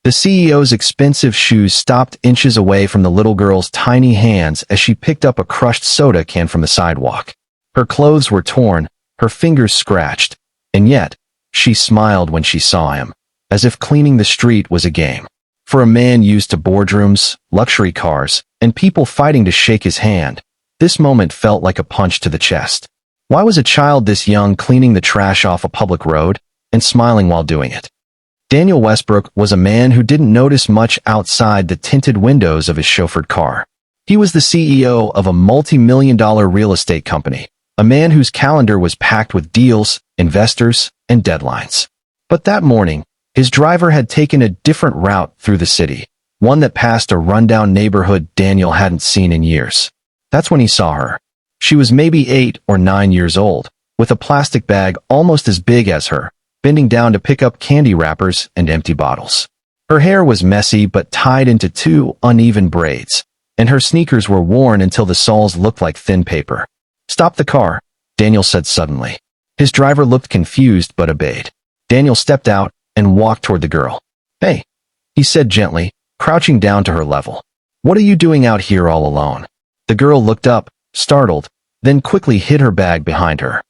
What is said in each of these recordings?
The CEO's expensive shoes stopped inches away from the little girl's tiny hands as she picked up a crushed soda can from the sidewalk. Her clothes were torn, her fingers scratched, and yet, she smiled when she saw him, as if cleaning the street was a game. For a man used to boardrooms, luxury cars, and people fighting to shake his hand, this moment felt like a punch to the chest. Why was a child this young cleaning the trash off a public road and smiling while doing it? Daniel Westbrook was a man who didn't notice much outside the tinted windows of his chauffeured car. He was the CEO of a multi-million-dollar real estate company, a man whose calendar was packed with deals, investors, and deadlines. But that morning, his driver had taken a different route through the city, one that passed a rundown neighborhood Daniel hadn't seen in years. That's when he saw her. She was maybe 8 or 9 years old, with a plastic bag almost as big as her, bending down to pick up candy wrappers and empty bottles. Her hair was messy but tied into 2 uneven braids, and her sneakers were worn until the soles looked like thin paper. "Stop the car," Daniel said suddenly. His driver looked confused but obeyed. Daniel stepped out and walked toward the girl. "Hey," he said gently, crouching down to her level. "What are you doing out here all alone?" The girl looked up, startled, then quickly hid her bag behind her.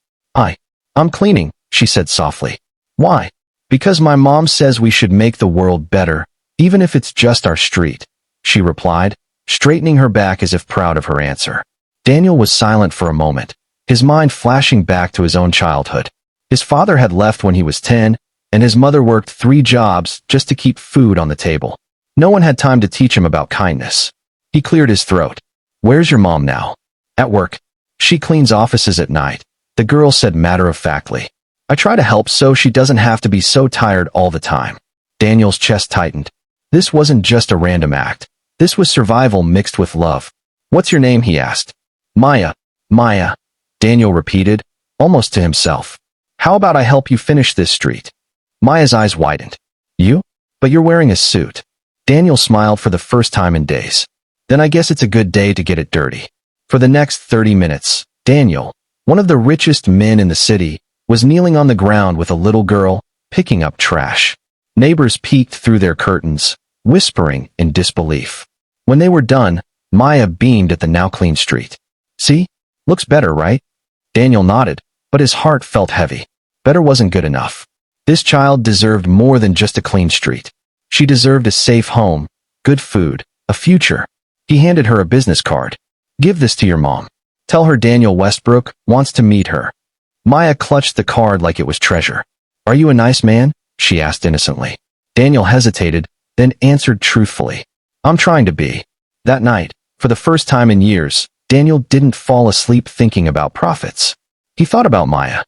I'm cleaning," she said softly. "Why?" "Because my mom says we should make the world better, even if it's just our street," she replied, straightening her back as if proud of her answer. Daniel was silent for a moment, his mind flashing back to his own childhood. His father had left when he was 10, and his mother worked 3 jobs just to keep food on the table. No one had time to teach him about kindness. He cleared his throat. "Where's your mom now?" "At work. She cleans offices at night," the girl said matter-of-factly. "I try to help so she doesn't have to be so tired all the time." Daniel's chest tightened. This wasn't just a random act. This was survival mixed with love. "What's your name?" he asked. "Maya." "Maya," Daniel repeated, almost to himself. "How about I help you finish this street?" Maya's eyes widened. "You? But you're wearing a suit." Daniel smiled for the first time in days. "Then I guess it's a good day to get it dirty." For the next 30 minutes, Daniel, one of the richest men in the city, was kneeling on the ground with a little girl, picking up trash. Neighbors peeked through their curtains, whispering in disbelief. When they were done, Maya beamed at the now clean street. "See? Looks better, right?" Daniel nodded, but his heart felt heavy. Better wasn't good enough. This child deserved more than just a clean street. She deserved a safe home, good food, a future. He handed her a business card. "Give this to your mom. Tell her Daniel Westbrook wants to meet her." Maya clutched the card like it was treasure. "Are you a nice man?" she asked innocently. Daniel hesitated, then answered truthfully. "I'm trying to be." That night, for the first time in years, Daniel didn't fall asleep thinking about profits. He thought about Maya.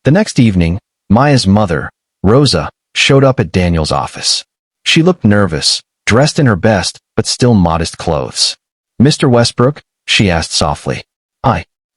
The next evening, Maya's mother, Rosa, showed up at Daniel's office. She looked nervous, dressed in her best but still modest clothes. "Mr. Westbrook?" she asked softly.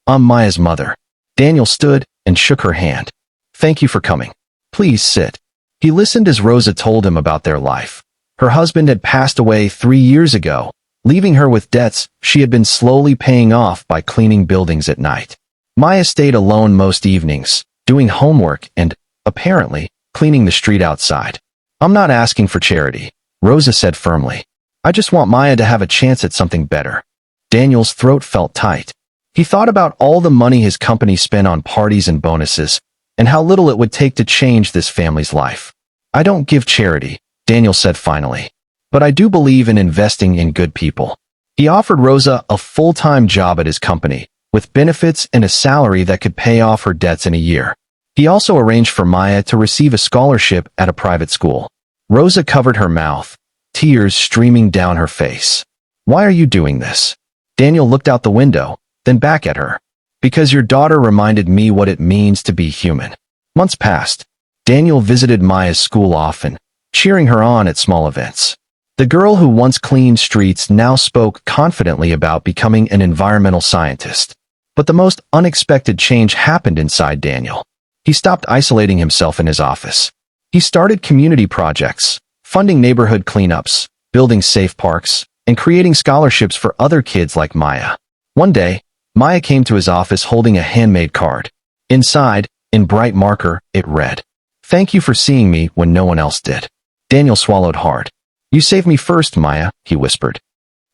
I'm Maya's mother." Daniel stood and shook her hand. "Thank you for coming. Please sit." He listened as Rosa told him about their life. Her husband had passed away 3 years ago, leaving her with debts she had been slowly paying off by cleaning buildings at night. Maya stayed alone most evenings, doing homework and, apparently, cleaning the street outside. "I'm not asking for charity," Rosa said firmly. "I just want Maya to have a chance at something better." Daniel's throat felt tight. He thought about all the money his company spent on parties and bonuses, and how little it would take to change this family's life. "I don't give charity," Daniel said finally. "But I do believe in investing in good people." He offered Rosa a full-time job at his company, with benefits and a salary that could pay off her debts in a year. He also arranged for Maya to receive a scholarship at a private school. Rosa covered her mouth, tears streaming down her face. "Why are you doing this?" Daniel looked out the window, then back at her. "Because your daughter reminded me what it means to be human." Months passed. Daniel visited Maya's school often, cheering her on at small events. The girl who once cleaned streets now spoke confidently about becoming an environmental scientist. But the most unexpected change happened inside Daniel. He stopped isolating himself in his office. He started community projects, funding neighborhood cleanups, building safe parks, and creating scholarships for other kids like Maya. One day, Maya came to his office holding a handmade card. Inside, in bright marker, it read, "Thank you for seeing me when no one else did." Daniel swallowed hard. You saved me first, Maya, he whispered.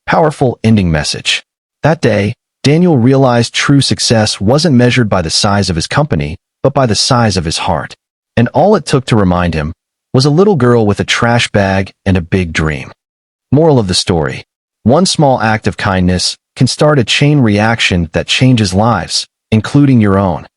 Powerful ending message. That day, Daniel realized true success wasn't measured by the size of his company, but by the size of his heart. And all it took to remind him was a little girl with a trash bag and a big dream. Moral of the story. One small act of kindness can start a chain reaction that changes lives, including your own.